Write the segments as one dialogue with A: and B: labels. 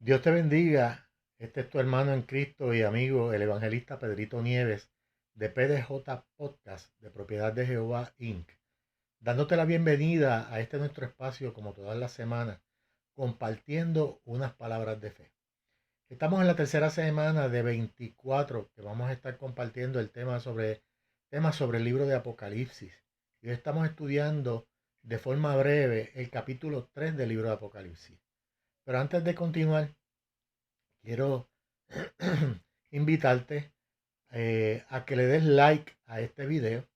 A: Dios te bendiga. Este es tu hermano en Cristo y amigo, el evangelista Pedrito Nieves, de PDJ Podcast, de Propiedad de Jehová Inc., dándote la bienvenida a este nuestro espacio, como todas las semanas, compartiendo unas palabras de fe. Estamos en la tercera semana de 24 que vamos a estar compartiendo temas sobre el libro de Apocalipsis. Y hoy estamos estudiando de forma breve el capítulo 3 del libro de Apocalipsis. Pero antes de continuar, quiero invitarte a que le des like a este video,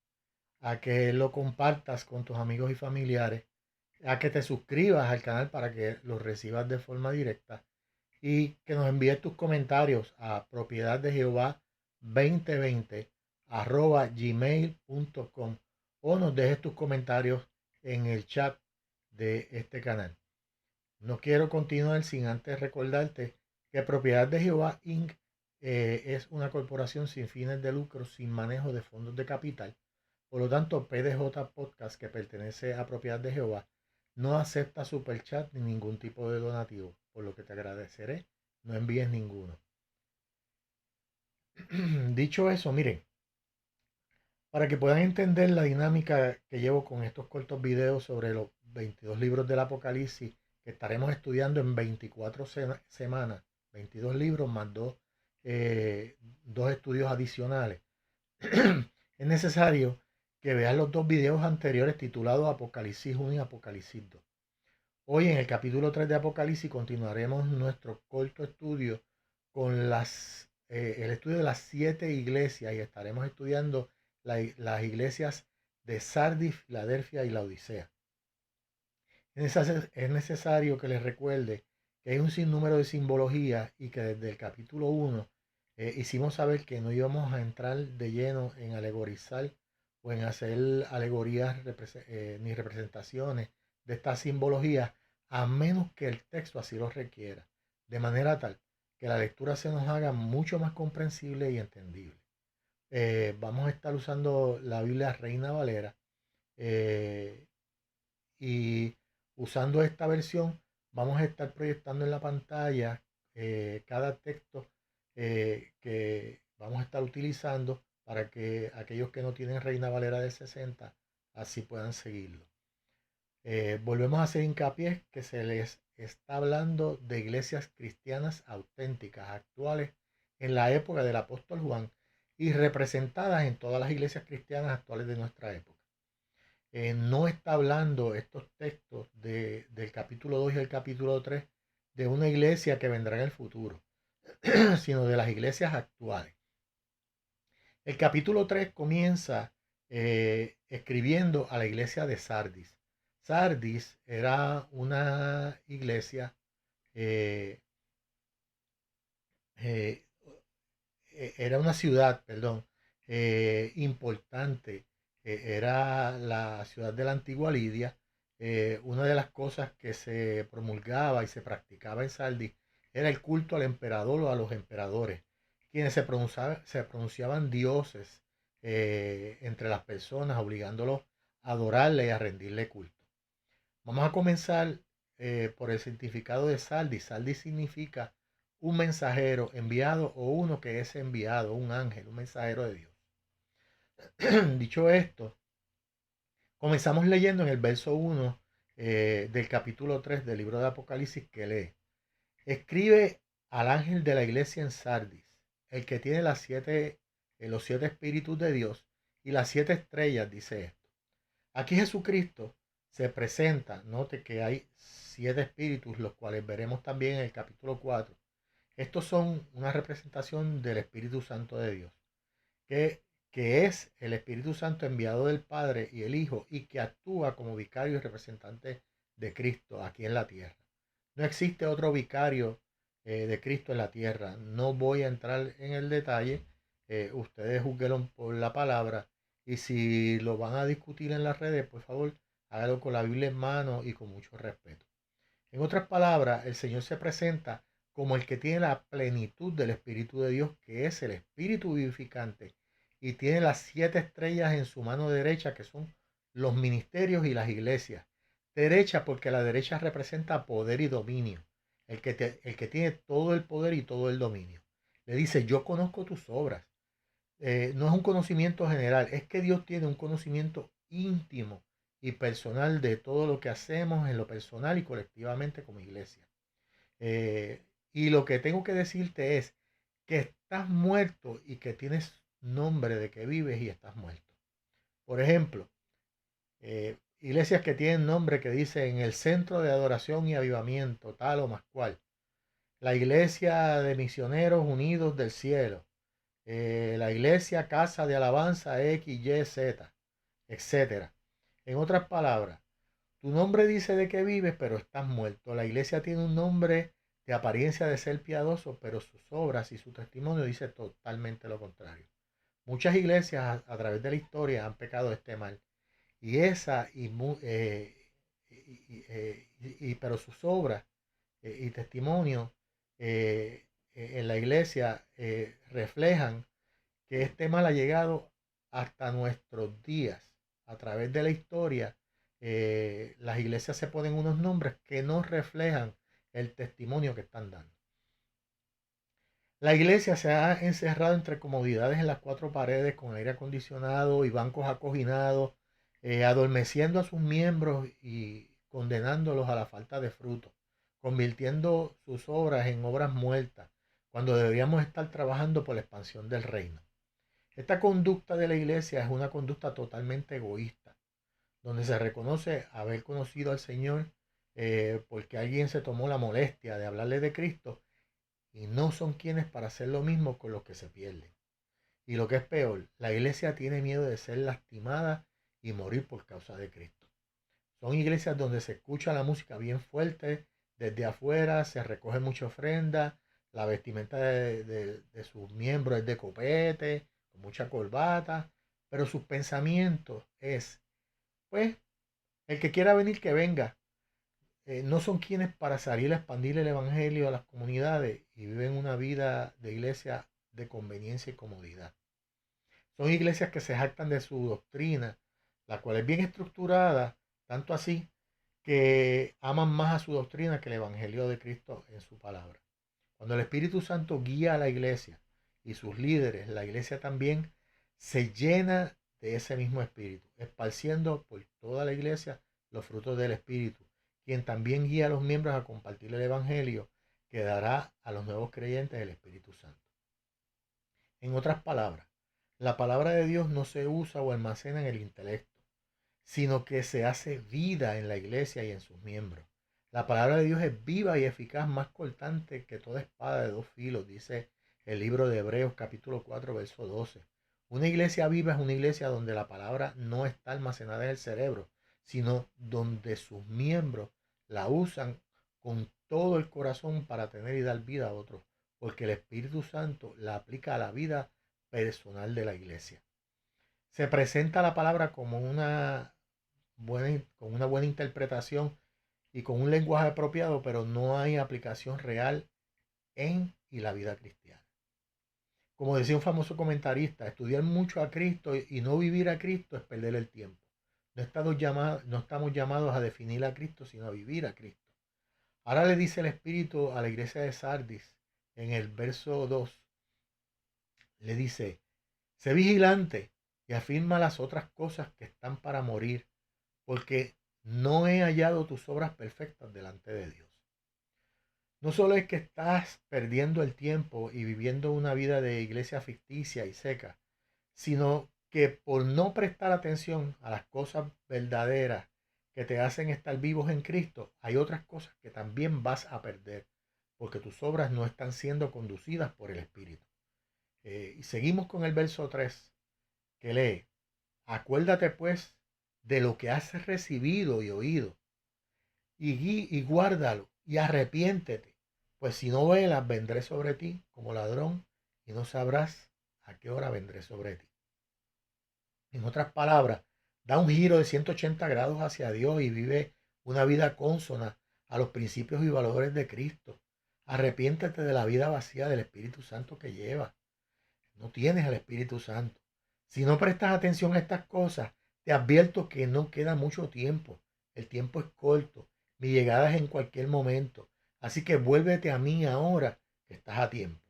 A: a que lo compartas con tus amigos y familiares, a que te suscribas al canal para que los recibas de forma directa y que nos envíes tus comentarios a propiedad de Jehová 2020 gmail.com o nos dejes tus comentarios en el chat de este canal. No quiero continuar sin antes recordarte que Propiedad de Jehová Inc. Es una corporación sin fines de lucro, sin manejo de fondos de capital. Por lo tanto, PDJ Podcast, que pertenece a Propiedad de Jehová, no acepta superchat ni ningún tipo de donativo, por lo que te agradeceré. No envíes ninguno. Dicho eso, miren, para que puedan entender la dinámica que llevo con estos cortos videos sobre los 22 libros del Apocalipsis que estaremos estudiando en 24 semanas, 22 libros más dos estudios adicionales, es necesario que vean los dos videos anteriores titulados Apocalipsis 1 y Apocalipsis 2. Hoy en el capítulo 3 de Apocalipsis continuaremos nuestro corto estudio con el estudio de las 7 iglesias y estaremos estudiando las iglesias de Sardis, Filadelfia y la Odisea. Es necesario que les recuerde que hay un sinnúmero de simbologías y que desde el capítulo 1 hicimos saber que no íbamos a entrar de lleno en alegorizar o en hacer alegorías ni representaciones de estas simbologías a menos que el texto así lo requiera, de manera tal que la lectura se nos haga mucho más comprensible y entendible. Vamos a estar usando la Biblia Reina Valera eh, y usando esta versión vamos a estar proyectando en la pantalla cada texto que vamos a estar utilizando para que aquellos que no tienen Reina Valera de 60 así puedan seguirlo. Volvemos a hacer hincapié que se les está hablando de iglesias cristianas auténticas, actuales, en la época del apóstol Juan y representadas en todas las iglesias cristianas actuales de nuestra época. No está hablando estos textos del capítulo 2 y el capítulo 3 de una iglesia que vendrá en el futuro, sino de las iglesias actuales. El capítulo 3 comienza escribiendo a la iglesia de Sardis. Sardis era una iglesia eh, eh, era una ciudad, perdón, importante. Era la ciudad de la antigua Lidia. Una de las cosas que se promulgaba y se practicaba en Sardis era el culto al emperador o a los emperadores, quienes se pronunciaban dioses entre las personas, obligándolos a adorarle y a rendirle culto. Vamos a comenzar por el significado de Sardis. Sardis significa un mensajero enviado o uno que es enviado, un ángel, un mensajero de Dios. Dicho esto, comenzamos leyendo en el verso 1 del capítulo 3 del libro de Apocalipsis que lee: escribe al ángel de la iglesia en Sardis, el que tiene los 7 espíritus de Dios y las 7 estrellas, dice esto. Aquí Jesucristo se presenta, note que hay 7 espíritus, los cuales veremos también en el capítulo 4. Estos son una representación del Espíritu Santo de Dios, que, que es el Espíritu Santo enviado del Padre y el Hijo y que actúa como vicario y representante de Cristo aquí en la tierra. No existe otro vicario de Cristo en la tierra. No voy a entrar en el detalle. Ustedes juzguenlo por la palabra. Y si lo van a discutir en las redes, por favor, hágalo con la Biblia en mano y con mucho respeto. En otras palabras, el Señor se presenta como el que tiene la plenitud del Espíritu de Dios, que es el Espíritu vivificante, y tiene las 7 estrellas en su mano derecha, que son los ministerios y las iglesias. Derecha porque la derecha representa poder y dominio. el que tiene todo el poder y todo el dominio. Le dice, yo conozco tus obras. No es un conocimiento general, es que Dios tiene un conocimiento íntimo y personal de todo lo que hacemos en lo personal y colectivamente como iglesia. Eh, y lo que tengo que decirte es que estás muerto y que tienes nombre de que vives y estás muerto. Por ejemplo, iglesias que tienen nombre que dicen el Centro de Adoración y Avivamiento, tal o más cual. La Iglesia de Misioneros Unidos del Cielo. La Iglesia Casa de Alabanza X, Y, Z, etcétera. En otras palabras, tu nombre dice de que vives, pero estás muerto. La iglesia tiene un nombre de apariencia de ser piadoso, pero sus obras y su testimonio dice totalmente lo contrario. Muchas iglesias a través de la historia han pecado este mal. Y esa, pero sus obras y testimonios en la iglesia reflejan que este mal ha llegado hasta nuestros días. A través de la historia, las iglesias se ponen unos nombres que no reflejan el testimonio que están dando. La iglesia se ha encerrado entre comodidades en las cuatro paredes con aire acondicionado y bancos acoginados, adormeciendo a sus miembros y condenándolos a la falta de fruto, convirtiendo sus obras en obras muertas, cuando deberíamos estar trabajando por la expansión del reino. Esta conducta de la iglesia es una conducta totalmente egoísta, donde se reconoce haber conocido al Señor porque alguien se tomó la molestia de hablarle de Cristo y no son quienes para hacer lo mismo con los que se pierden. Y lo que es peor, la iglesia tiene miedo de ser lastimada y morir por causa de Cristo. Son iglesias donde se escucha la música bien fuerte, desde afuera se recoge mucha ofrenda, la vestimenta de sus miembros es de copete, con mucha corbata, pero sus pensamientos es, pues, el que quiera venir que venga. No son quienes para salir a expandir el evangelio a las comunidades y viven una vida de iglesia de conveniencia y comodidad. Son iglesias que se jactan de su doctrina, la cual es bien estructurada, tanto así que aman más a su doctrina que el Evangelio de Cristo en su palabra. Cuando el Espíritu Santo guía a la iglesia y sus líderes, la iglesia también se llena de ese mismo Espíritu, esparciendo por toda la iglesia los frutos del Espíritu, quien también guía a los miembros a compartir el Evangelio que dará a los nuevos creyentes el Espíritu Santo. En otras palabras, la palabra de Dios no se usa o almacena en el intelecto, sino que se hace vida en la iglesia y en sus miembros. La palabra de Dios es viva y eficaz, más cortante que toda espada de dos filos, dice el libro de Hebreos capítulo 4, verso 12. Una iglesia viva es una iglesia donde la palabra no está almacenada en el cerebro, sino donde sus miembros la usan con todo el corazón para tener y dar vida a otros, porque el Espíritu Santo la aplica a la vida personal de la iglesia. Se presenta la palabra como con una buena interpretación y con un lenguaje apropiado, pero no hay aplicación real en y la vida cristiana. Como decía un famoso comentarista, estudiar mucho a Cristo y no vivir a Cristo es perder el tiempo. No estamos llamados a definir a Cristo, sino a vivir a Cristo. Ahora le dice el Espíritu a la iglesia de Sardis en el verso 2, le dice, sé vigilante y afirma las otras cosas que están para morir, porque no he hallado tus obras perfectas delante de Dios. No solo es que estás perdiendo el tiempo y viviendo una vida de iglesia ficticia y seca, sino que por no prestar atención a las cosas verdaderas que te hacen estar vivos en Cristo, hay otras cosas que también vas a perder, porque tus obras no están siendo conducidas por el Espíritu. Y seguimos con el verso 3, que lee, acuérdate pues de lo que has recibido y oído, y guárdalo, y arrepiéntete, pues si no velas, vendré sobre ti como ladrón, y no sabrás a qué hora vendré sobre ti. En otras palabras, da un giro de 180 grados hacia Dios y vive una vida consona a los principios y valores de Cristo. Arrepiéntete de la vida vacía del Espíritu Santo que llevas. No tienes al Espíritu Santo. Si no prestas atención a estas cosas, te advierto que no queda mucho tiempo. El tiempo es corto. Mi llegada es en cualquier momento. Así que vuélvete a mí ahora que estás a tiempo.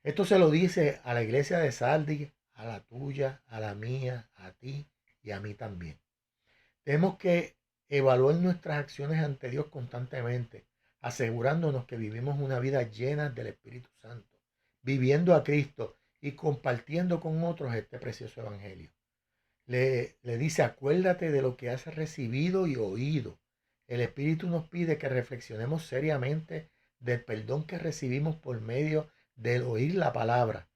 A: Esto se lo dice a la iglesia de Sardis, a la tuya, a la mía, a ti y a mí también. Tenemos que evaluar nuestras acciones ante Dios constantemente, asegurándonos que vivimos una vida llena del Espíritu Santo, viviendo a Cristo y compartiendo con otros este precioso evangelio. Le dice, acuérdate de lo que has recibido y oído. El Espíritu nos pide que reflexionemos seriamente del perdón que recibimos por medio del oír la palabra,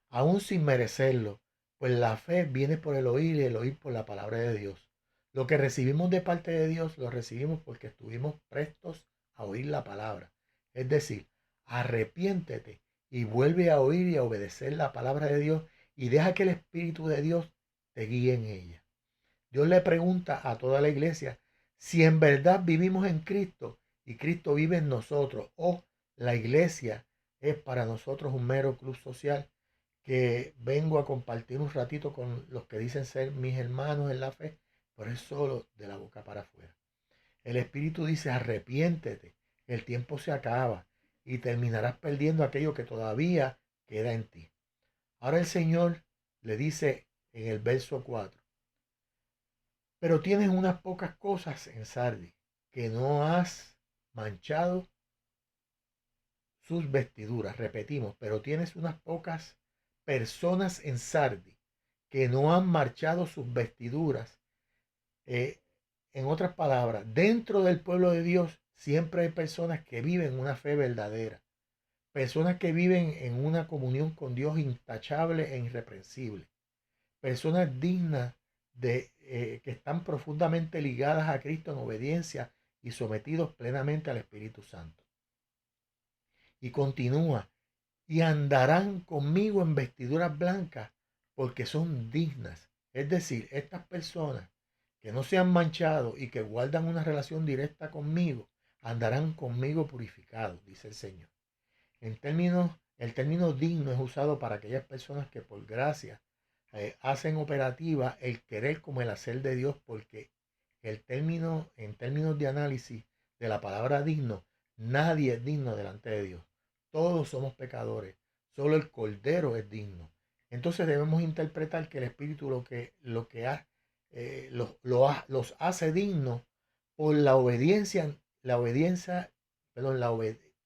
A: aún sin merecerlo, pues la fe viene por el oír y el oír por la palabra de Dios. Lo que recibimos de parte de Dios lo recibimos porque estuvimos prestos a oír la palabra. Es decir, arrepiéntete y vuelve a oír y a obedecer la palabra de Dios y deja que el Espíritu de Dios te guíe en ella. Dios le pregunta a toda la iglesia si en verdad vivimos en Cristo y Cristo vive en nosotros, o la iglesia es para nosotros un mero club social que vengo a compartir un ratito con los que dicen ser mis hermanos en la fe, pero es solo de la boca para afuera. El Espíritu dice, arrepiéntete, el tiempo se acaba y terminarás perdiendo aquello que todavía queda en ti. Ahora el Señor le dice en el verso 4, pero tienes unas pocas cosas en Sardis, que no has manchado sus vestiduras. Repetimos, pero tienes unas pocas personas en Sardis que no han marchado sus vestiduras. En otras palabras, dentro del pueblo de Dios siempre hay personas que viven una fe verdadera, personas que viven en una comunión con Dios intachable e irreprensible, personas dignas que están profundamente ligadas a Cristo en obediencia y sometidos plenamente al Espíritu Santo. Y continúa, y andarán conmigo en vestiduras blancas porque son dignas. Es decir, estas personas que no se han manchado y que guardan una relación directa conmigo, andarán conmigo purificados, dice el Señor. El término digno es usado para aquellas personas que por gracia hacen operativa el querer como el hacer de Dios, porque en términos de análisis de la palabra digno, nadie es digno delante de Dios. Todos somos pecadores, solo el Cordero es digno. Entonces debemos interpretar que el Espíritu los hace dignos por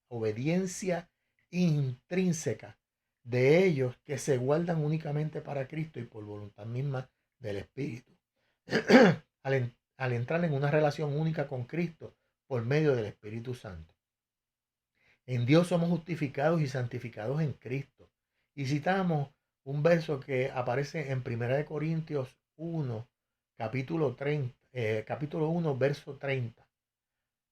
A: obediencia intrínseca de ellos que se guardan únicamente para Cristo y por voluntad misma del Espíritu. al entrar en una relación única con Cristo por medio del Espíritu Santo. En Dios somos justificados y santificados en Cristo. Y citamos un verso que aparece en 1 Corintios 1, capítulo 1, verso 30.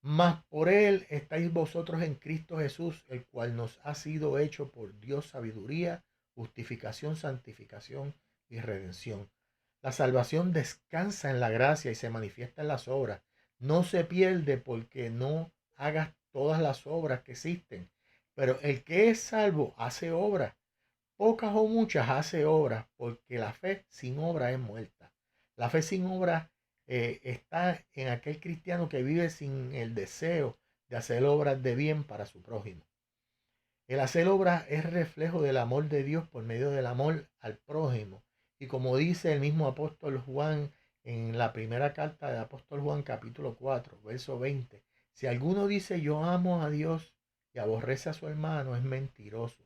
A: Mas por él estáis vosotros en Cristo Jesús, el cual nos ha sido hecho por Dios sabiduría, justificación, santificación y redención. La salvación descansa en la gracia y se manifiesta en las obras. No se pierde porque no hagas todas las obras que existen. Pero el que es salvo hace obras. Pocas o muchas hace obras, porque la fe sin obra es muerta. La fe sin obra está en aquel cristiano que vive sin el deseo de hacer obras de bien para su prójimo. El hacer obras es reflejo del amor de Dios por medio del amor al prójimo. Y como dice el mismo apóstol Juan en la primera carta del apóstol Juan, capítulo 4, verso 20, si alguno dice yo amo a Dios y aborrece a su hermano, es mentiroso.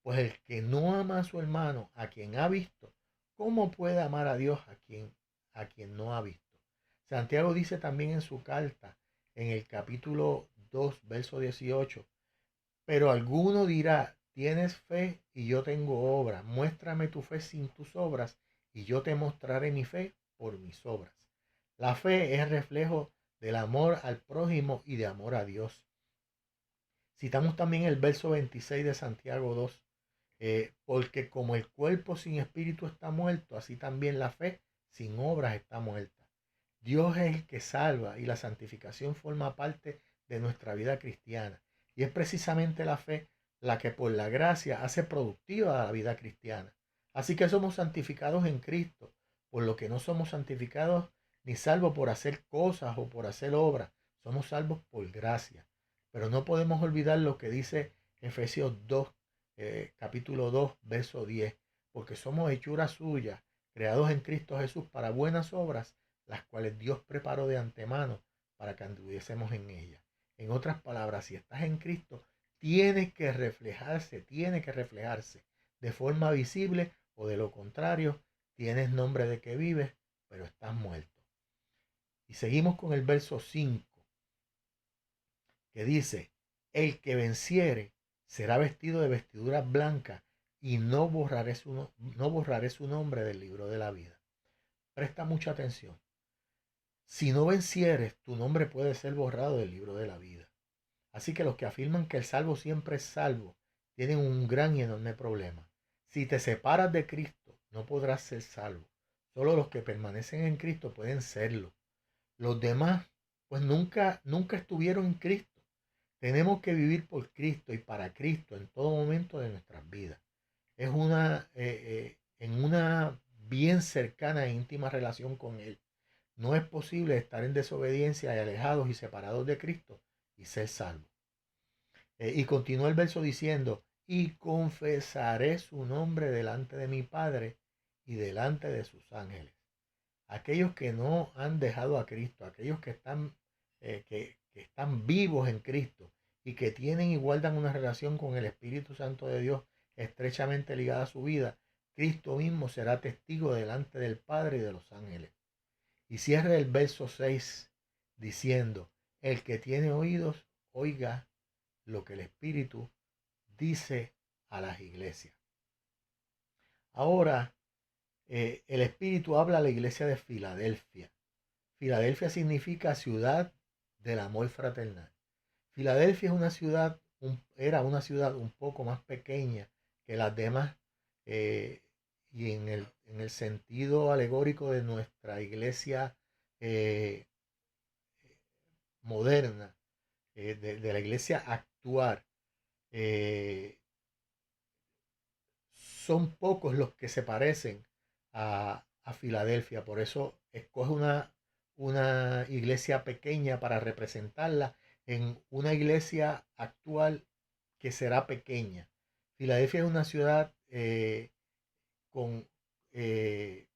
A: Pues el que no ama a su hermano, a quien ha visto, ¿cómo puede amar a Dios a quien no ha visto? Santiago dice también en su carta, en el capítulo 2, verso 18, pero alguno dirá, tienes fe y yo tengo obras. Muéstrame tu fe sin tus obras y yo te mostraré mi fe por mis obras. La fe es reflejo del amor al prójimo y de amor a Dios. Citamos también el verso 26 de Santiago 2. Porque como el cuerpo sin espíritu está muerto, así también la fe sin obras está muerta. Dios es el que salva y la santificación forma parte de nuestra vida cristiana. Y es precisamente la fe la que por la gracia hace productiva la vida cristiana. Así que somos santificados en Cristo, por lo que no somos santificados ni salvos por hacer cosas o por hacer obras. Somos salvos por gracia. Pero no podemos olvidar lo que dice Efesios 2, capítulo 2, verso 10, porque somos hechura suya, creados en Cristo Jesús para buenas obras, las cuales Dios preparó de antemano para que anduviésemos en ellas. En otras palabras, si estás en Cristo, tiene que reflejarse de forma visible, o de lo contrario, tienes nombre de que vives, pero estás muerto. Y seguimos con el verso 5, que dice: el que venciere será vestido de vestiduras blancas, y no borraré su nombre del libro de la vida. Presta mucha atención. Si no vencieres, tu nombre puede ser borrado del libro de la vida. Así que los que afirman que el salvo siempre es salvo tienen un gran y enorme problema. Si te separas de Cristo, no podrás ser salvo. Solo los que permanecen en Cristo pueden serlo. Los demás, pues nunca estuvieron en Cristo. Tenemos que vivir por Cristo y para Cristo en todo momento de nuestras vidas. Es en una bien cercana e íntima relación con Él. No es posible estar en desobediencia y alejados y separados de Cristo y ser salvos. Y continúa el verso diciendo: y confesaré su nombre delante de mi Padre y delante de sus ángeles. Aquellos que no han dejado a Cristo, aquellos que están vivos en Cristo y que tienen y guardan una relación con el Espíritu Santo de Dios estrechamente ligada a su vida, Cristo mismo será testigo delante del Padre y de los ángeles. Y cierra el verso 6 diciendo: el que tiene oídos, oiga lo que el Espíritu dice a las iglesias. Ahora, el Espíritu habla a la iglesia de Filadelfia. Filadelfia significa ciudad del amor fraternal. Filadelfia era una ciudad un poco más pequeña que las demás, y en el sentido alegórico de nuestra iglesia eh, moderna, de la iglesia actual, eh, son pocos los que se parecen a Filadelfia. Por eso escoge una iglesia pequeña para representarla en una iglesia actual que será pequeña. Filadelfia es una ciudad con, eh,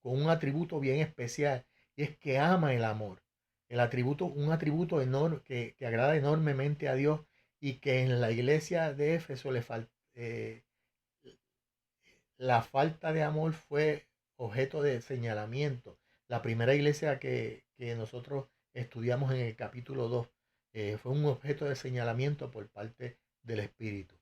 A: con un atributo bien especial, y es que ama el amor. Un atributo enorme que agrada enormemente a Dios, y que en la iglesia de Éfeso la falta de amor fue objeto de señalamiento. La primera iglesia que nosotros estudiamos en el capítulo 2 fue un objeto de señalamiento por parte del Espíritu.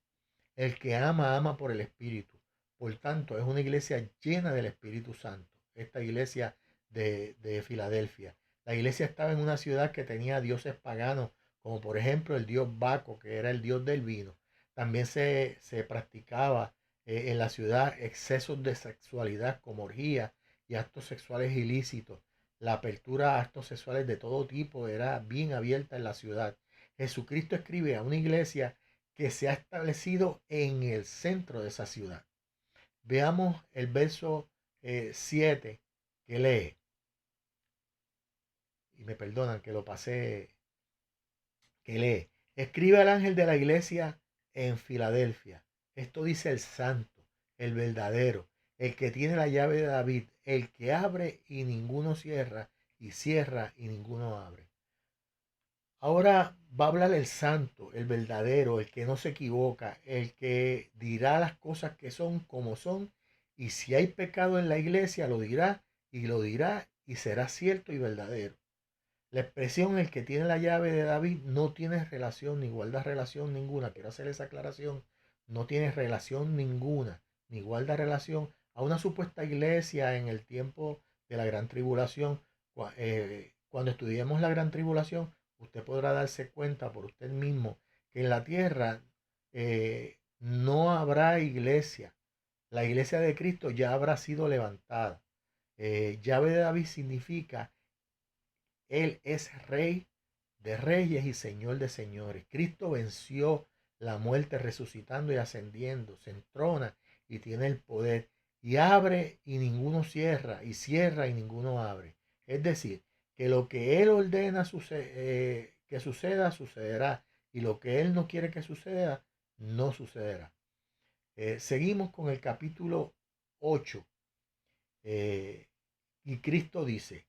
A: El que ama, ama por el Espíritu. Por tanto, es una iglesia llena del Espíritu Santo. Esta iglesia de Filadelfia. La iglesia estaba en una ciudad que tenía dioses paganos, como por ejemplo el dios Baco, que era el dios del vino. También se practicaba en la ciudad excesos de sexualidad, como orgías y actos sexuales ilícitos. La apertura a actos sexuales de todo tipo era bien abierta en la ciudad. Jesucristo escribe a una iglesia que se ha establecido en el centro de esa ciudad. Veamos el verso 7 que lee. Y me perdonan que lo pasé, que lee. Escribe al ángel de la iglesia en Filadelfia. Esto dice el santo, el verdadero, el que tiene la llave de David, el que abre y ninguno cierra, y cierra y ninguno abre. Ahora va a hablar el santo, el verdadero, el que no se equivoca, el que dirá las cosas que son como son, y si hay pecado en la iglesia lo dirá y será cierto y verdadero. La expresión el que tiene la llave de David no tiene relación ni guarda relación ninguna. Quiero hacer esa aclaración. No tiene relación ninguna ni guarda relación a una supuesta iglesia en el tiempo de la gran tribulación. Cuando estudiemos la gran tribulación, usted podrá darse cuenta por usted mismo que en la tierra no habrá iglesia. La iglesia de Cristo ya habrá sido levantada. Llave de David significa: Él es rey de reyes y señor de señores. Cristo venció la muerte resucitando y ascendiendo. Se entrona y tiene el poder. Y abre y ninguno cierra. Y cierra y ninguno abre. Es decir, que lo que Él ordena que suceda, sucederá. y lo que Él no quiere que suceda, no sucederá. Seguimos con el capítulo 8. Y Cristo dice,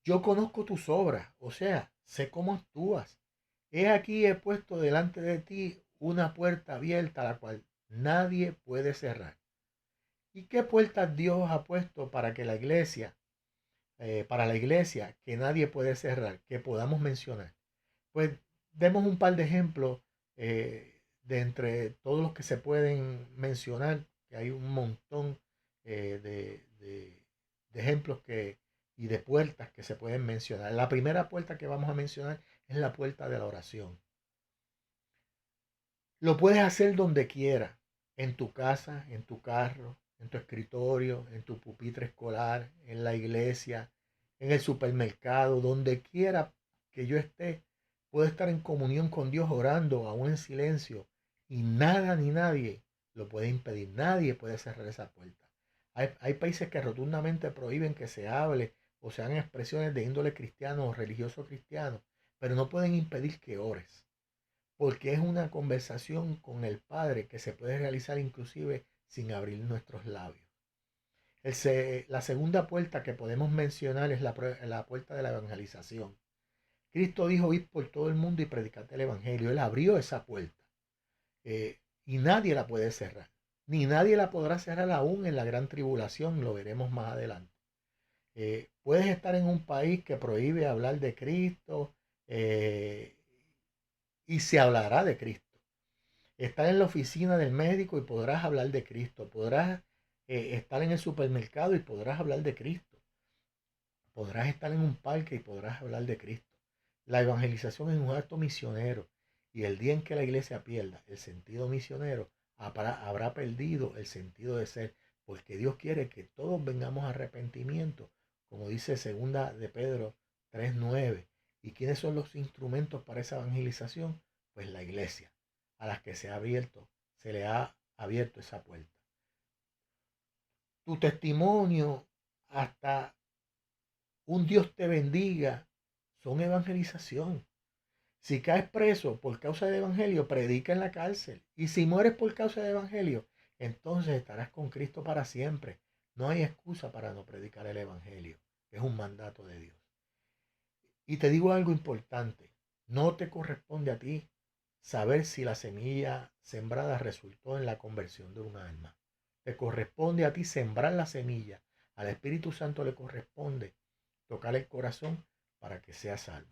A: yo conozco tus obras, o sea, sé cómo actúas. He aquí he puesto delante de ti una puerta abierta, la cual nadie puede cerrar. ¿Y qué puertas Dios ha puesto para la iglesia, que nadie puede cerrar, que podamos mencionar? Pues demos un par de ejemplos de entre todos los que se pueden mencionar, que hay un montón de ejemplos y de puertas que se pueden mencionar. La primera puerta que vamos a mencionar es la puerta de la oración. Lo puedes hacer donde quiera, en tu casa, en tu carro, en tu escritorio, en tu pupitre escolar, en la iglesia, en el supermercado, donde quiera que yo esté, puedo estar en comunión con Dios orando, aún en silencio, y nada ni nadie lo puede impedir, nadie puede cerrar esa puerta. Hay países que rotundamente prohíben que se hable o se hagan expresiones de índole cristiano o religioso cristiano, pero no pueden impedir que ores, porque es una conversación con el Padre que se puede realizar inclusive sin abrir nuestros labios. La segunda puerta que podemos mencionar es la puerta de la evangelización. Cristo dijo, id por todo el mundo y predicad el evangelio. Él abrió esa puerta y nadie la puede cerrar, ni nadie la podrá cerrar aún en la gran tribulación, lo veremos más adelante. Puedes estar en un país que prohíbe hablar de Cristo y se hablará de Cristo. Estar en la oficina del médico y podrás hablar de Cristo. Podrás estar en el supermercado y podrás hablar de Cristo. Podrás estar en un parque y podrás hablar de Cristo. La evangelización es un acto misionero y el día en que la iglesia pierda el sentido misionero, habrá perdido el sentido de ser, porque Dios quiere que todos vengamos a arrepentimiento, como dice segunda de Pedro 3:9. ¿Y quiénes son los instrumentos para esa evangelización? Pues la iglesia, a las que se le ha abierto esa puerta. Tu testimonio, hasta un Dios te bendiga, son evangelización. Si caes preso por causa del evangelio, predica en la cárcel. Y si mueres por causa del evangelio, entonces estarás con Cristo para siempre. No hay excusa para no predicar el evangelio. Es un mandato de Dios. Y te digo algo importante. No te corresponde a ti saber si la semilla sembrada resultó en la conversión de un alma. Te corresponde a ti sembrar la semilla. Al Espíritu Santo le corresponde tocar el corazón para que sea salvo.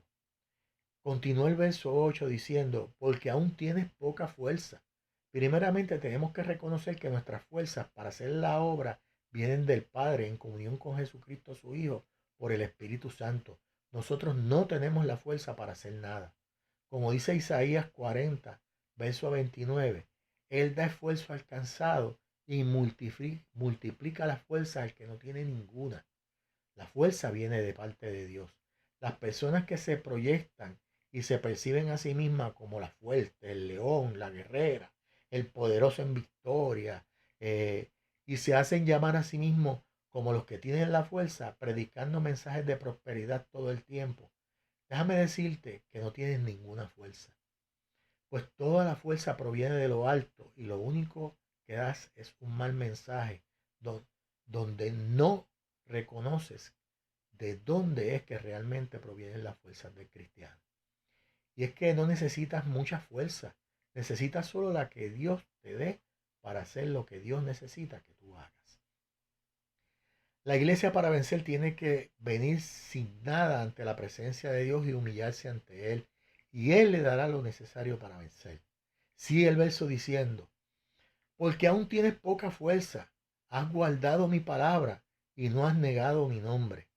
A: Continúa el verso 8 diciendo, porque aún tienes poca fuerza. Primeramente tenemos que reconocer que nuestras fuerzas para hacer la obra vienen del Padre en comunión con Jesucristo su Hijo por el Espíritu Santo. Nosotros no tenemos la fuerza para hacer nada. Como dice Isaías 40, verso 29, Él da esfuerzo al cansado y multiplica la fuerza al que no tiene ninguna. La fuerza viene de parte de Dios. Las personas que se proyectan y se perciben a sí mismas como la fuerte, el león, la guerrera, el poderoso en victoria, y se hacen llamar a sí mismos como los que tienen la fuerza, predicando mensajes de prosperidad todo el tiempo. Déjame decirte que no tienes ninguna fuerza, pues toda la fuerza proviene de lo alto y lo único que das es un mal mensaje donde no reconoces de dónde es que realmente provienen las fuerzas del cristiano. Y es que no necesitas mucha fuerza, necesitas solo la que Dios te dé para hacer lo que Dios necesita que tú hagas. La iglesia para vencer tiene que venir sin nada ante la presencia de Dios y humillarse ante Él. Y Él le dará lo necesario para vencer. Sigue el verso diciendo, porque aún tienes poca fuerza, has guardado mi palabra y no has negado mi nombre.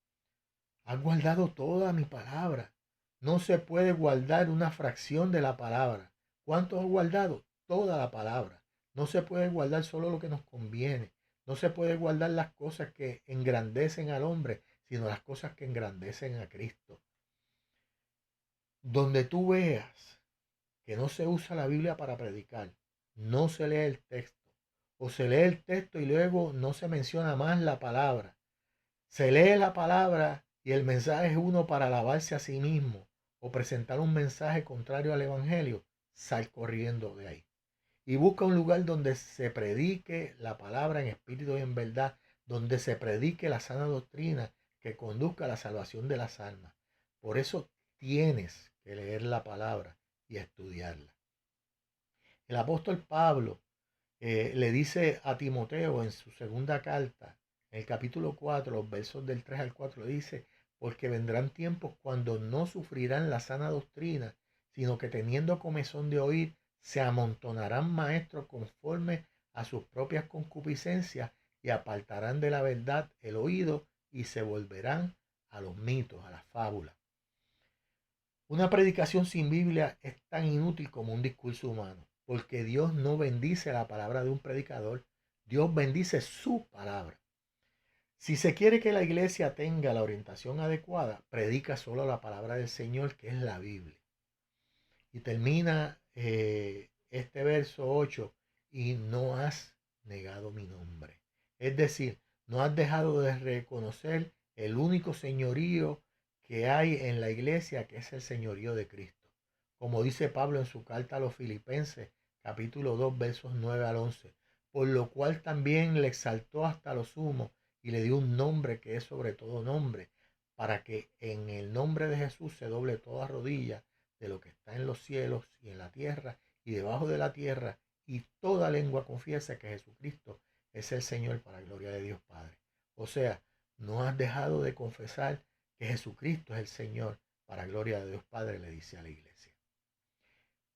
A: Has guardado toda mi palabra. No se puede guardar una fracción de la palabra. ¿Cuánto has guardado? Toda la palabra. No se puede guardar solo lo que nos conviene. No se puede guardar las cosas que engrandecen al hombre, sino las cosas que engrandecen a Cristo. Donde tú veas que no se usa la Biblia para predicar, no se lee el texto, o se lee el texto y luego no se menciona más la palabra. Se lee la palabra y el mensaje es uno para alabarse a sí mismo o presentar un mensaje contrario al evangelio. sal corriendo de ahí. Y busca un lugar donde se predique la palabra en espíritu y en verdad, donde se predique la sana doctrina que conduzca a la salvación de las almas. Por eso tienes que leer la palabra y estudiarla. El apóstol Pablo le dice a Timoteo en su segunda carta, en el capítulo 4, los versos del 3 al 4, le dice, porque vendrán tiempos cuando no sufrirán la sana doctrina, sino que teniendo comezón de oír, se amontonarán maestros conforme a sus propias concupiscencias y apartarán de la verdad el oído y se volverán a los mitos, a las fábulas. Una predicación sin Biblia es tan inútil como un discurso humano, porque Dios no bendice la palabra de un predicador, Dios bendice su palabra. Si se quiere que la iglesia tenga la orientación adecuada, predica solo la palabra del Señor, que es la Biblia. Y termina este verso 8, y no has negado mi nombre. Es decir, no has dejado de reconocer el único señorío que hay en la iglesia, que es el señorío de Cristo. Como dice Pablo en su carta a los Filipenses, capítulo 2, versos 9 al 11. Por lo cual también le exaltó hasta lo sumo y le dio un nombre que es sobre todo nombre, para que en el nombre de Jesús se doble toda rodilla de lo que está en los cielos y en la tierra y debajo de la tierra, y toda lengua confiesa que Jesucristo es el Señor, para gloria de Dios Padre. O sea, no has dejado de confesar que Jesucristo es el Señor, para gloria de Dios Padre, le dice a la iglesia.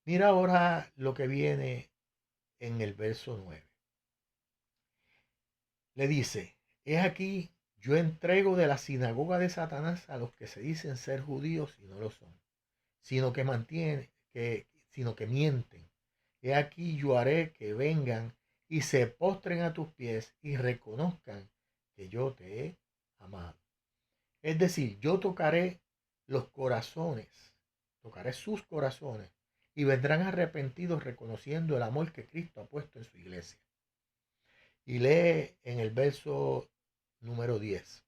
A: Mira ahora lo que viene en el verso 9. Le dice, he aquí, yo entrego de la sinagoga de Satanás a los que se dicen ser judíos y no lo son, sino que mienten. He aquí yo haré que vengan y se postren a tus pies y reconozcan que yo te he amado. Es decir, yo tocaré los corazones, tocaré sus corazones y vendrán arrepentidos reconociendo el amor que Cristo ha puesto en su iglesia. Y lee en el verso número 10.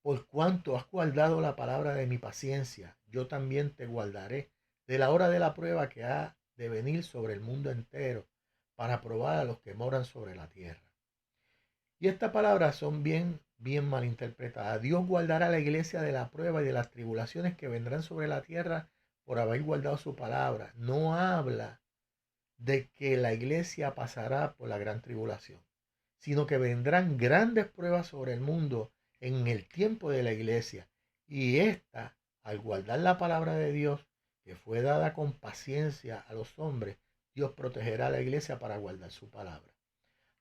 A: Por cuanto has guardado la palabra de mi paciencia, yo también te guardaré de la hora de la prueba que ha de venir sobre el mundo entero, para probar a los que moran sobre la tierra. Y estas palabras son bien malinterpretadas. Dios guardará a la iglesia de la prueba y de las tribulaciones que vendrán sobre la tierra por haber guardado su palabra. No habla de que la iglesia pasará por la gran tribulación, sino que vendrán grandes pruebas sobre el mundo en el tiempo de la iglesia. Y esta, al guardar la palabra de Dios, que fue dada con paciencia a los hombres, Dios protegerá a la iglesia para guardar su palabra.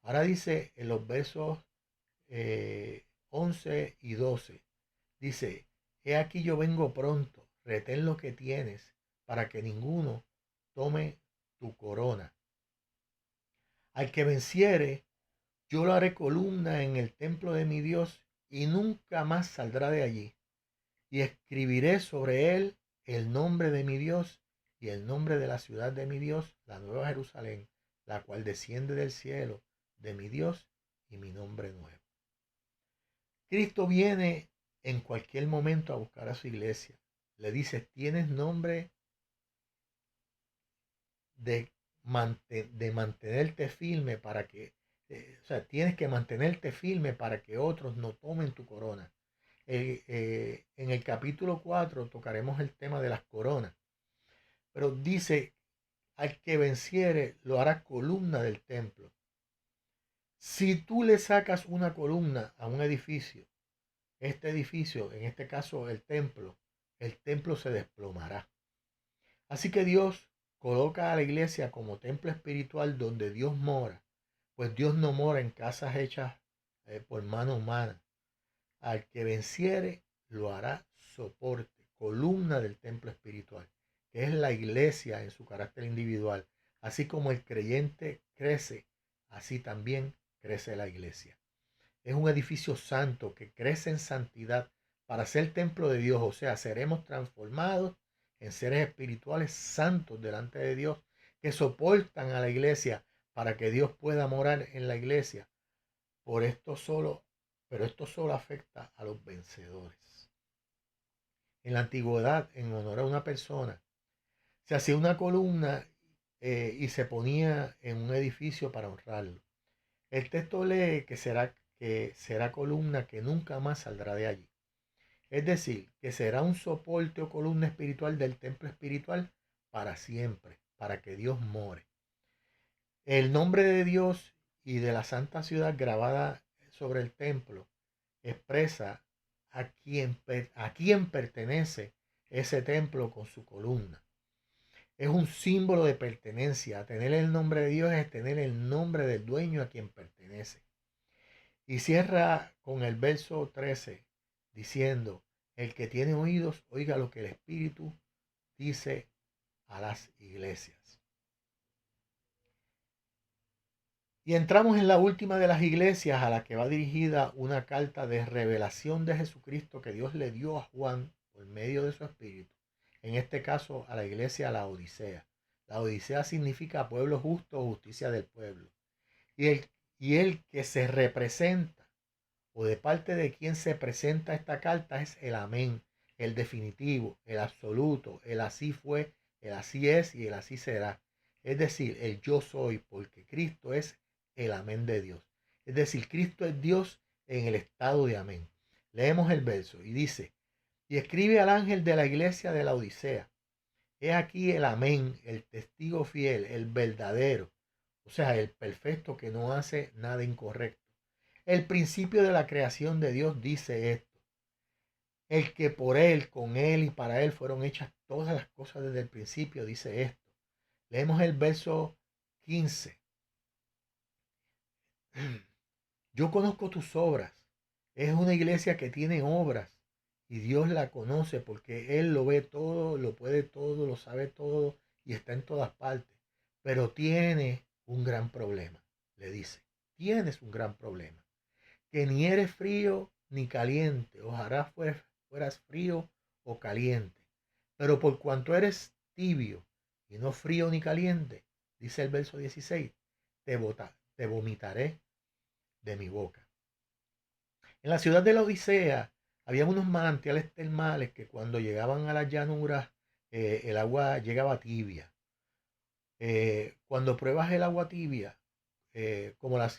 A: Ahora dice en los versos 11 y 12, dice, he aquí yo vengo pronto, retén lo que tienes, para que ninguno tome tu corona. Al que venciere, yo lo haré columna en el templo de mi Dios y nunca más saldrá de allí. Y escribiré sobre él el nombre de mi Dios y el nombre de la ciudad de mi Dios, la nueva Jerusalén, la cual desciende del cielo de mi Dios, y mi nombre nuevo. Cristo viene en cualquier momento a buscar a su iglesia. Le dice, tienes nombre de, mantenerte firme para que, tienes que mantenerte firme para que otros no tomen tu corona. En el capítulo 4 tocaremos el tema de las coronas, pero dice, al que venciere lo hará columna del templo. Si tú le sacas una columna a un edificio, este edificio, en este caso el templo se desplomará. Así que Dios coloca a la iglesia como templo espiritual donde Dios mora, pues Dios no mora en casas hechas por mano humana. Al que venciere lo hará soporte, columna del templo espiritual, que es la iglesia en su carácter individual. Así como el creyente crece, así también crece la iglesia. Es un edificio santo que crece en santidad para ser templo de Dios. O sea, seremos transformados en seres espirituales santos delante de Dios, que soportan a la iglesia para que Dios pueda morar en la iglesia. Pero esto solo afecta a los vencedores. En la antigüedad, en honor a una persona, Se hacía una columna y se ponía en un edificio para honrarlo. El texto lee que será columna que nunca más saldrá de allí. Es decir, que será un soporte o columna espiritual del templo espiritual para siempre, para que Dios more. El nombre de Dios y de la santa ciudad grabada sobre el templo expresa a quién pertenece ese templo con su columna. Es un símbolo de pertenencia. Tener el nombre de Dios es tener el nombre del dueño a quien pertenece. Y cierra con el verso 13 diciendo, el que tiene oídos, oiga lo que el Espíritu dice a las iglesias. Y entramos en la última de las iglesias a la que va dirigida una carta de revelación de Jesucristo que Dios le dio a Juan por medio de su Espíritu. En este caso a la iglesia La Odisea. La Odisea significa pueblo justo o justicia del pueblo. Y el que se representa o de parte de quien se presenta esta carta es el amén, el definitivo, el absoluto, el así fue, el así es y el así será. Es decir, el yo soy, porque Cristo es el amén de Dios. Es decir, Cristo es Dios en el estado de amén. Leemos el verso y dice, y escribe al ángel de la iglesia de la Odisea. He aquí el amén, el testigo fiel, el verdadero, o sea, el perfecto que no hace nada incorrecto. El principio de la creación de Dios dice esto. El que por él, con él y para él fueron hechas todas las cosas desde el principio, dice esto. Leemos el verso 15. Yo conozco tus obras. Es una iglesia que tiene obras y Dios la conoce porque Él lo ve todo, lo puede todo, lo sabe todo y está en todas partes. Pero tiene un gran problema, le dice. Tienes un gran problema. Que ni eres frío ni caliente. Ojalá fueras frío o caliente. Pero por cuanto eres tibio y no frío ni caliente, dice el verso 16, te vomitaré de mi boca. En la ciudad de la Odisea había unos manantiales termales que cuando llegaban a las llanuras el agua llegaba tibia. Cuando pruebas el agua tibia,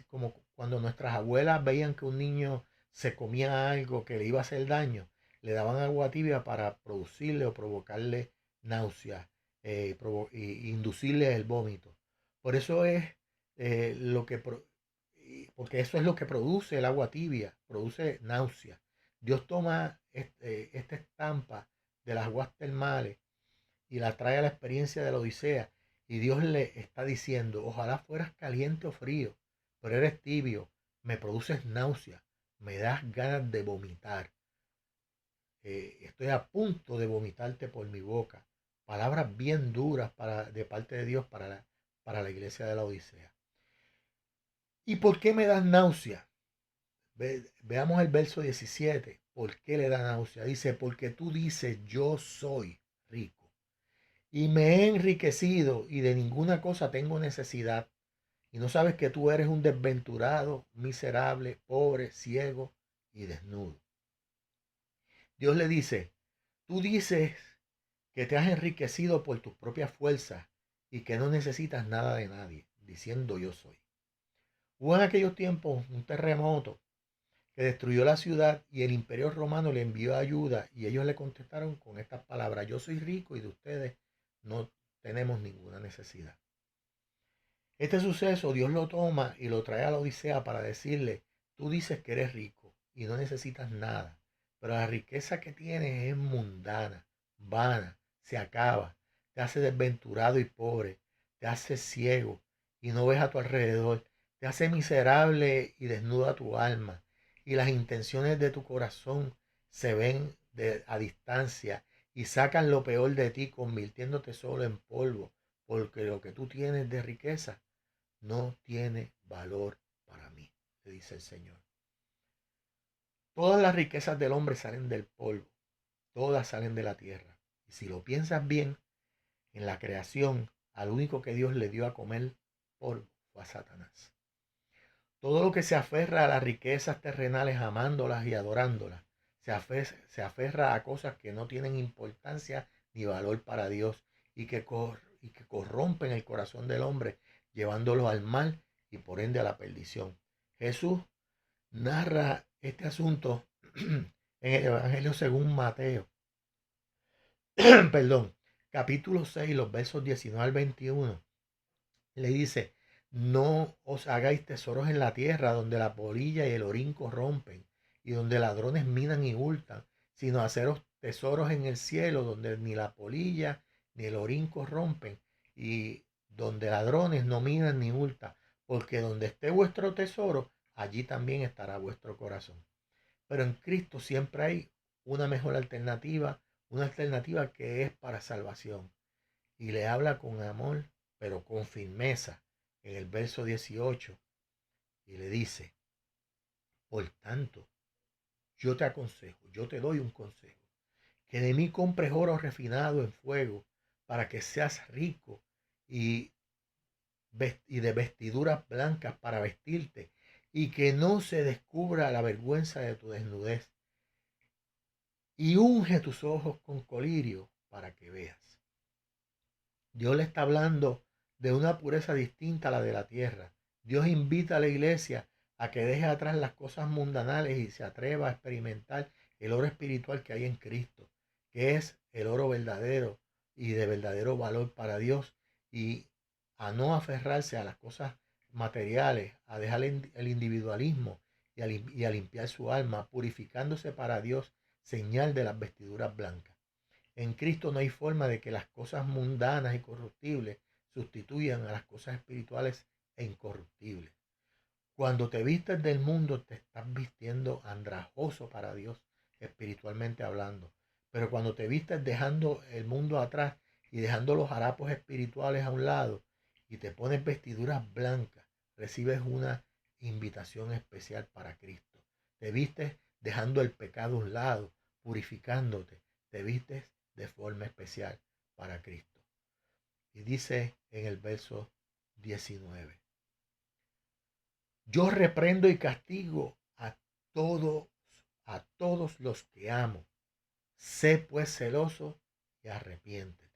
A: como cuando nuestras abuelas veían que un niño se comía algo que le iba a hacer daño, le daban agua tibia para producirle o provocarle náuseas y inducirle el vómito. Por eso es porque eso es lo que produce el agua tibia, produce náusea. Dios toma esta estampa de las aguas termales y la trae a la experiencia de la Odisea. Y Dios le está diciendo, ojalá fueras caliente o frío, pero eres tibio, me produces náusea, me das ganas de vomitar. Estoy a punto de vomitarte por mi boca. Palabras bien duras de parte de Dios para la iglesia de la Odisea. ¿Y por qué me das náusea? Veamos el verso 17. ¿Por qué le da náusea? Dice, porque tú dices, yo soy rico y me he enriquecido y de ninguna cosa tengo necesidad. Y no sabes que tú eres un desventurado, miserable, pobre, ciego y desnudo. Dios le dice, tú dices que te has enriquecido por tus propias fuerzas y que no necesitas nada de nadie, diciendo yo soy. Hubo en aquellos tiempos un terremoto que destruyó la ciudad y el imperio romano le envió ayuda y ellos le contestaron con estas palabras, yo soy rico y de ustedes no tenemos ninguna necesidad. Este suceso Dios lo toma y lo trae a la Odisea para decirle, tú dices que eres rico y no necesitas nada, pero la riqueza que tienes es mundana, vana, se acaba, te hace desventurado y pobre, te hace ciego y no ves a tu alrededor, te hace miserable y desnuda tu alma y las intenciones de tu corazón se ven a distancia y sacan lo peor de ti convirtiéndote solo en polvo, porque lo que tú tienes de riqueza no tiene valor para mí, le dice el Señor. Todas las riquezas del hombre salen del polvo, todas salen de la tierra. Y si lo piensas bien, en la creación, al único que Dios le dio a comer polvo fue a Satanás. Todo lo que se aferra a las riquezas terrenales, amándolas y adorándolas, se aferra a cosas que no tienen importancia ni valor para Dios y que corrompen el corazón del hombre, llevándolo al mal y por ende a la perdición. Jesús narra este asunto en el Evangelio según Mateo, perdón, capítulo 6, los versos 19 al 21. Le dice, no os hagáis tesoros en la tierra donde la polilla y el orín corrompen y donde ladrones minan y hurtan, sino haceros tesoros en el cielo donde ni la polilla ni el orín corrompen y donde ladrones no minan ni hurtan, porque donde esté vuestro tesoro, allí también estará vuestro corazón. Pero en Cristo siempre hay una mejor alternativa, una alternativa que es para salvación. Y le habla con amor, pero con firmeza, en el verso 18, y le dice, por tanto, yo te aconsejo, yo te doy un consejo, que de mí compres oro refinado en fuego, para que seas rico y, y de vestiduras blancas para vestirte, y que no se descubra la vergüenza de tu desnudez, y unge tus ojos con colirio para que veas. Dios le está hablando de una pureza distinta a la de la tierra. Dios invita a la iglesia a que deje atrás las cosas mundanales y se atreva a experimentar el oro espiritual que hay en Cristo, que es el oro verdadero y de verdadero valor para Dios, y a no aferrarse a las cosas materiales, a dejar el individualismo y a limpiar su alma, purificándose para Dios, señal de las vestiduras blancas. En Cristo no hay forma de que las cosas mundanas y corruptibles sustituyan a las cosas espirituales e incorruptibles. Cuando te vistes del mundo, te estás vistiendo andrajoso para Dios, espiritualmente hablando. Pero cuando te vistes dejando el mundo atrás y dejando los harapos espirituales a un lado y te pones vestiduras blancas, recibes una invitación especial para Cristo. Te vistes dejando el pecado a un lado, purificándote. Te vistes de forma especial para Cristo. Y dice en el verso 19, yo reprendo y castigo todos, a todos los que amo. Sé pues celoso y arrepiéntete.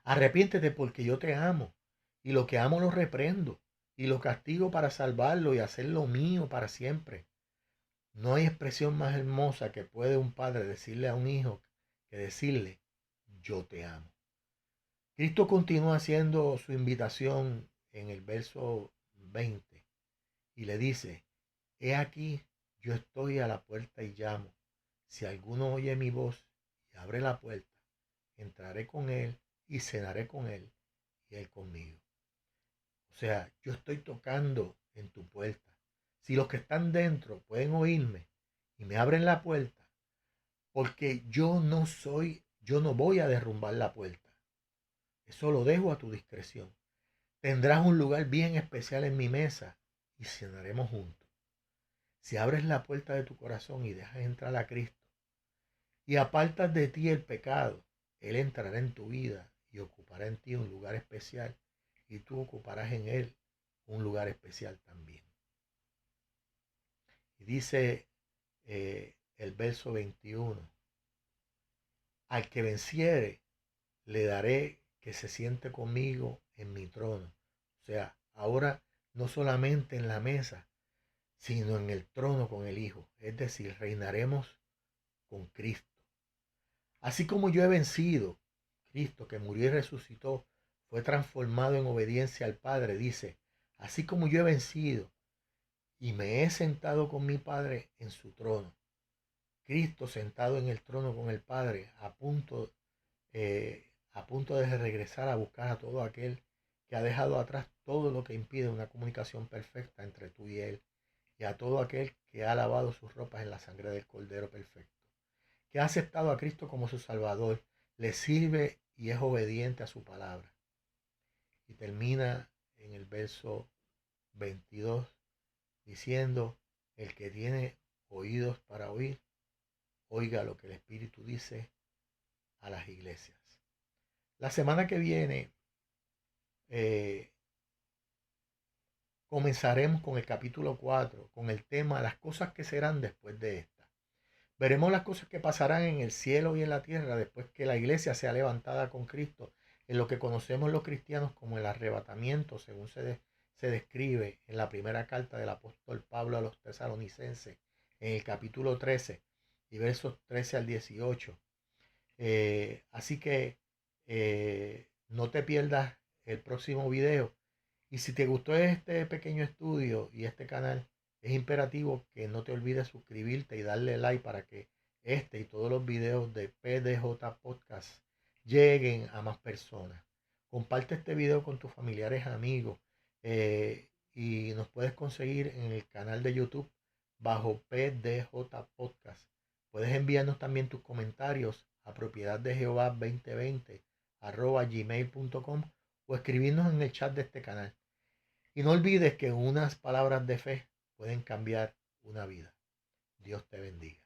A: Arrepiéntete porque yo te amo, y lo que amo lo reprendo, y lo castigo para salvarlo y hacerlo mío para siempre. No hay expresión más hermosa que puede un padre decirle a un hijo que decirle, yo te amo. Cristo continúa haciendo su invitación en el verso 20 y le dice, he aquí, yo estoy a la puerta y llamo. Si alguno oye mi voz y abre la puerta, entraré con él y cenaré con él y él conmigo. O sea, yo estoy tocando en tu puerta. Si los que están dentro pueden oírme y me abren la puerta, porque yo no voy a derrumbar la puerta. Eso lo dejo a tu discreción. Tendrás un lugar bien especial en mi mesa y cenaremos juntos. Si abres la puerta de tu corazón y dejas entrar a Cristo y apartas de ti el pecado, Él entrará en tu vida y ocupará en ti un lugar especial y tú ocuparás en Él un lugar especial también. Y dice el verso 21, al que venciere le daré que se siente conmigo en mi trono. O sea, ahora no solamente en la mesa, sino en el trono con el Hijo. Es decir, reinaremos con Cristo. Así como yo he vencido, Cristo que murió y resucitó, fue transformado en obediencia al Padre, dice, así como yo he vencido y me he sentado con mi Padre en su trono. Cristo sentado en el trono con el Padre, a punto de regresar a buscar a todo aquel que ha dejado atrás todo lo que impide una comunicación perfecta entre tú y Él, y a todo aquel que ha lavado sus ropas en la sangre del Cordero perfecto, que ha aceptado a Cristo como su Salvador, le sirve y es obediente a su palabra. Y termina en el verso 22 diciendo, el que tiene oídos para oír, oiga lo que el Espíritu dice a las iglesias. La semana que viene comenzaremos con el capítulo 4, con el tema las cosas que serán después de esta. Veremos las cosas que pasarán en el cielo y en la tierra después que la iglesia sea levantada con Cristo, en lo que conocemos los cristianos como el arrebatamiento, según se describe en la primera carta del apóstol Pablo a los tesalonicenses, en el capítulo 13 y versos 13 al 18. Así que no te pierdas el próximo video. Y si te gustó este pequeño estudio y este canal, es imperativo que no te olvides suscribirte y darle like para que este y todos los videos de PDJ Podcast lleguen a más personas. Comparte este video con tus familiares, amigos, y nos puedes conseguir en el canal de YouTube bajo PDJ Podcast. Puedes enviarnos también tus comentarios a propiedad de Jehová 2020 @gmail.com o escribirnos en el chat de este canal. Y no olvides que unas palabras de fe pueden cambiar una vida. Dios te bendiga.